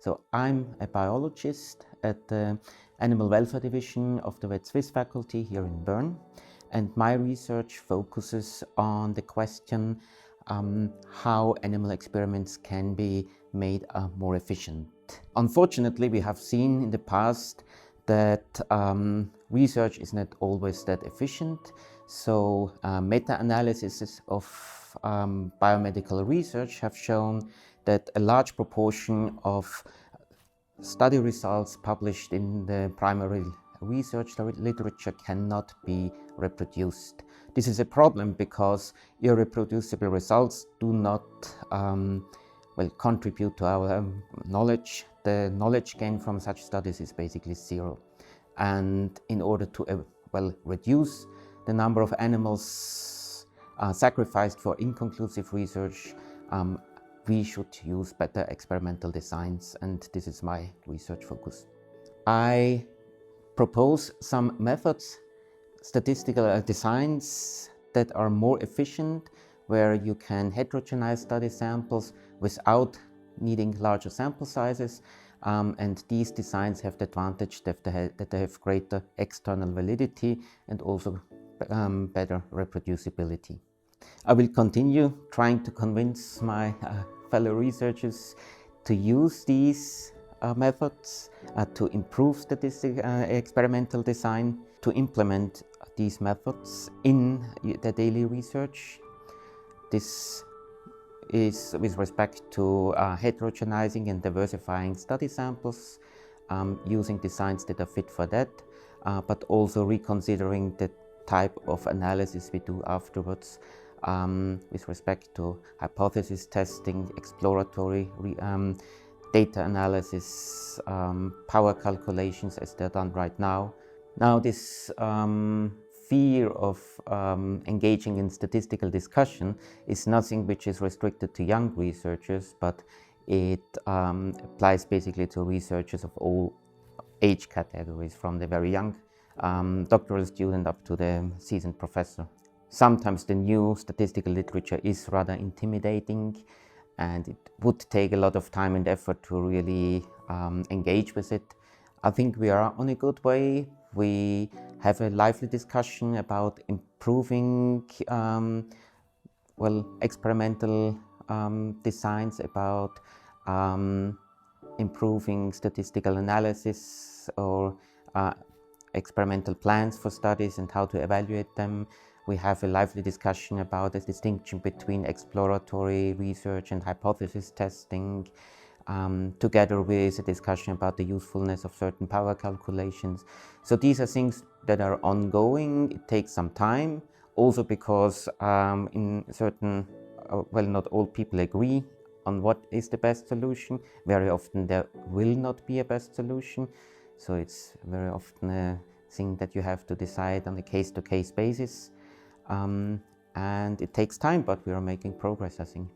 So I'm a biologist at the Animal Welfare Division of the Vetsuisse Faculty here in Bern, and my research focuses on the question how animal experiments can be made more efficient. Unfortunately, we have seen in the past that research is not always that efficient. So meta-analyses of biomedical research have shown that a large proportion of study results published in the primary research literature cannot be reproduced. This is a problem because irreproducible results do not contribute to our knowledge. The knowledge gain from such studies is basically zero. And in order to reduce the number of animals sacrificed for inconclusive research, we should use better experimental designs, and this is my research focus. I propose some methods, statistical designs that are more efficient, where you can heterogenize study samples without needing larger sample sizes, and these designs have the advantage that they have greater external validity and also better reproducibility. I will continue trying to convince my fellow researchers to use these methods to improve statistical experimental design, to implement these methods in the daily research. This is with respect to heterogenizing and diversifying study samples, using designs that are fit for that, but also reconsidering the type of analysis we do afterwards with respect to hypothesis testing, exploratory data analysis, power calculations as they're done right now. Now this fear of engaging in statistical discussion is nothing which is restricted to young researchers, but it applies basically to researchers of all age categories, from the very young doctoral student up to the seasoned professor. Sometimes the new statistical literature is rather intimidating, and it would take a lot of time and effort to really engage with it. I think we are on a good way. We have a lively discussion about improving experimental designs, about improving statistical analysis or experimental plans for studies and how to evaluate them. We have a lively discussion about the distinction between exploratory research and hypothesis testing, together with a discussion about the usefulness of certain power calculations. So these are things that are ongoing. It takes some time, also because in certain, not all people agree on what is the best solution. Very often there will not be a best solution. So it's very often a thing that you have to decide on a case-to-case basis. And it takes time, but we are making progress, I think.